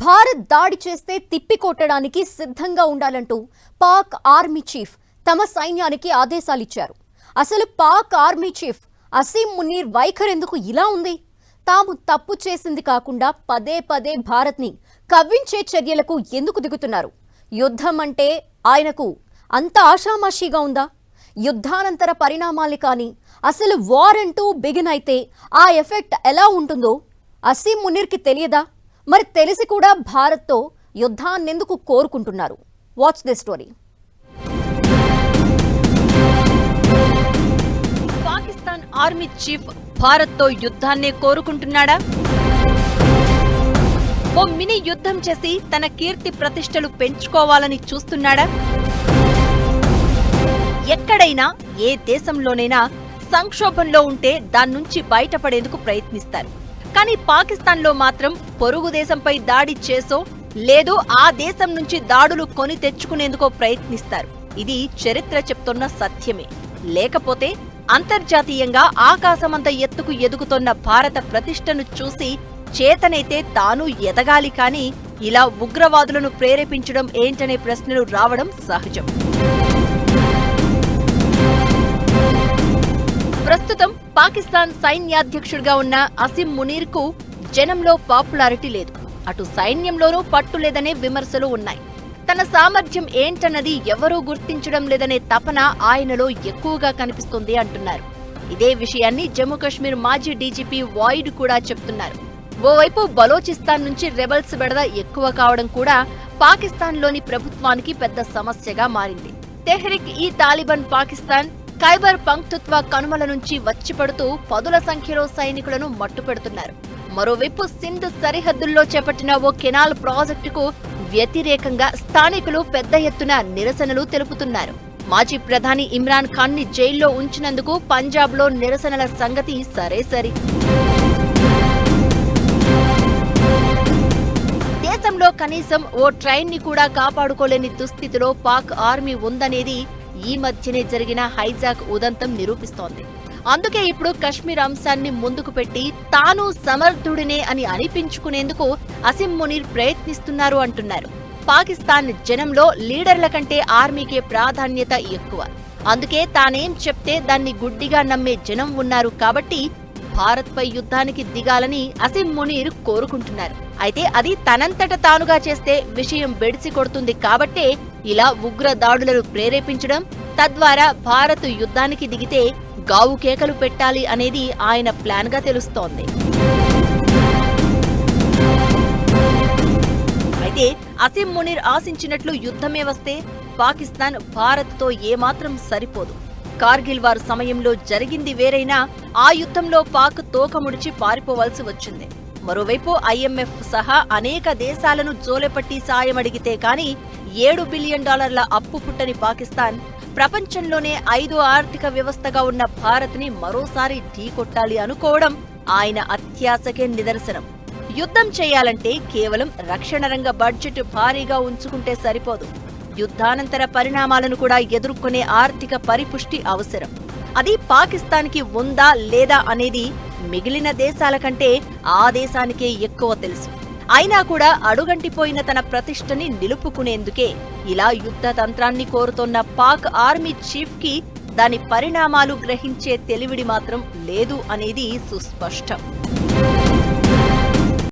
భారత్ దాడి చేస్తే తిప్పికొట్టడానికి సిద్ధంగా ఉండాలంటూ పాక్ ఆర్మీ చీఫ్ తమ సైన్యానికి ఆదేశాలిచ్చారు. అసలు పాక్ ఆర్మీ చీఫ్ అసీం మునీర్ వైఖరెందుకు ఇలా ఉంది? తాము తప్పు చేసింది కాకుండా పదే పదే భారత్ని కవ్వించే చర్యలకు ఎందుకు దిగుతున్నారు? యుద్ధం అంటే ఆయనకు అంత ఆషామాషీగా ఉందా? యుద్ధానంతర పరిణామాల్ని కానీ అసలు వార్ అంటూ బిగిన్ అయితే ఆ ఎఫెక్ట్ ఎలా ఉంటుందో అసీం మునీర్కి తెలియదా? మరి తెలిసి కూడా భారత్తో యుద్ధాన్నెందుకు కోరుకుంటున్నారు? Watch this story. Pakistan army chief భారత్తో యుద్ధాన్నే కోరుకుంటున్నాడా? ఓ మినీ యుద్ధం చేసి తన కీర్తి ప్రతిష్టలు పెంచుకోవాలని చూస్తున్నాడా? ఎక్కడైనా ఏ దేశంలోనైనా సంక్షోభంలో ఉంటే దాన్నుంచి బయటపడేందుకు ప్రయత్నిస్తారు. కానీ పాకిస్తాన్లో మాత్రం పొరుగు దేశంపై దాడి చేసో లేదు ఆ దేశం నుంచి దాడులు కొని తెచ్చుకునేందుకో ప్రయత్నిస్తారు. ఇది చరిత్ర చెప్తున్న సత్యమే. లేకపోతే అంతర్జాతీయంగా ఆకాశమంత ఎత్తుకు ఎదుగుతోన్న భారత ప్రతిష్టను చూసి చేతనైతే తాను ఎదగాలి, కానీ ఇలా ఉగ్రవాదులను ప్రేరేపించడం ఏంటనే ప్రశ్నలు రావడం సహజం. ప్రస్తుతం పాకిస్తాన్ సైన్యాధ్యక్షుడిగా ఉన్న అసీం మునీర్ కు జనంలో పాపులారిటీ లేదు, అటు సైన్యంలోనూ పట్టు లేదనే విమర్శలు ఉన్నాయి. తన సామర్థ్యం ఏంటన్నది ఎవరూ గుర్తించడం లేదనే తపన ఆయనలో ఎక్కువగా కనిపిస్తుంది అంటున్నారు. ఇదే విషయాన్ని జమ్మూ కశ్మీర్ మాజీ డీజీపీ వాయిడ్ కూడా చెప్తున్నారు. ఓవైపు బలోచిస్తాన్ నుంచి రెబల్స్ బెడద ఎక్కువ కావడం కూడా పాకిస్తాన్లోని ప్రభుత్వానికి పెద్ద సమస్యగా మారింది. తెహ్రిక్ ఈ తాలిబాన్ పాకిస్తాన్ ఖైబర్ పంక్తుత్వా కనుమల నుంచి వచ్చిపడుతూ పదుల సంఖ్యలో సైనికులను మట్టుపెడుతున్నారు. మరోవైపు సింధ్ సరిహద్దుల్లో చేపట్టిన ఓ కెనాల్ ప్రాజెక్టుకు వ్యతిరేకంగా స్థానికులు పెద్ద ఎత్తున నిరసనలు తెలుపుతున్నారు. మాజీ ప్రధాని ఇమ్రాన్ ఖాన్ ని జైల్లో ఉంచినందుకు పంజాబ్లో నిరసనల సంగతి సరే. దేశంలో కనీసం ఓ ట్రైన్ ని కూడా కాపాడుకోలేని దుస్థితిలో పాక్ ఆర్మీ ఉందనేది ఈ మధ్యనే జరిగిన హైజాక్ ఉదంతం నిరూపిస్తోంది. అందుకే ఇప్పుడు కశ్మీర్ అంశాన్ని ముందుకు పెట్టి తాను సమర్థుడినే అని అనిపించుకునేందుకు అసీం మునీర్ ప్రయత్నిస్తున్నారు అంటున్నారు. పాకిస్తాన్ జనంలో లీడర్ల కంటే ఆర్మీకే ప్రాధాన్యత ఎక్కువ. అందుకే తానేం చెప్తే దాన్ని గుడ్డిగా నమ్మే జనం ఉన్నారు. కాబట్టి భారత్పై యుద్ధానికి దిగాలని అసీం మునీర్ కోరుకుంటున్నారు. అయితే అది తనంతట తానుగా చేస్తే విషయం బెడిసి కొడుతుంది. కాబట్టే ఇలా ఉగ్ర దాడులను ప్రేరేపించడం, తద్వారా భారత్ యుద్ధానికి దిగితే గావు కేకలు పెట్టాలి అనేది ఆయన ప్లాన్ గా తెలుస్తోంది. అయితే అసీం మునీర్ ఆశించినట్లు యుద్ధమే వస్తే పాకిస్తాన్ భారత్తో ఏమాత్రం సరిపోదు. కార్గిల్ వార్ సమయంలో జరిగింది వేరైనా ఆ యుద్ధంలో పాక్ తోక ముడిచి పారిపోవాల్సి వచ్చింది. మరోవైపు IMF సహా అనేక దేశాలను జోలెపట్టి సాయమడిగితే కానీ $7 బిలియన్ అప్పు పుట్టని పాకిస్తాన్ ప్రపంచంలోనే 5వ ఆర్థిక వ్యవస్థగా ఉన్న భారత్ని మరోసారి ఢీకొట్టాలి అనుకోవడం ఆయన అత్యాశకే నిదర్శనం. యుద్ధం చేయాలంటే కేవలం రక్షణ రంగ బడ్జెట్ భారీగా ఉంచుకుంటే సరిపోదు. యుద్ధానంతర పరిణామాలను కూడా ఎదుర్కొనే ఆర్థిక పరిపుష్టి అవసరం. అది పాకిస్తాన్కి ఉందా లేదా అనేది మిగిలిన దేశాల కంటే ఆ దేశానికే ఎక్కువ తెలుసు. అయినా కూడా అడుగంటిపోయిన తన ప్రతిష్టని నిలుపుకునేందుకే ఇలా యుద్ధ తంత్రాన్ని కోరుతోన్న పాక్ ఆర్మీ చీఫ్ కి దాని పరిణామాలు గ్రహించే తెలివిడి మాత్రం లేదు అనేది సుస్పష్టం.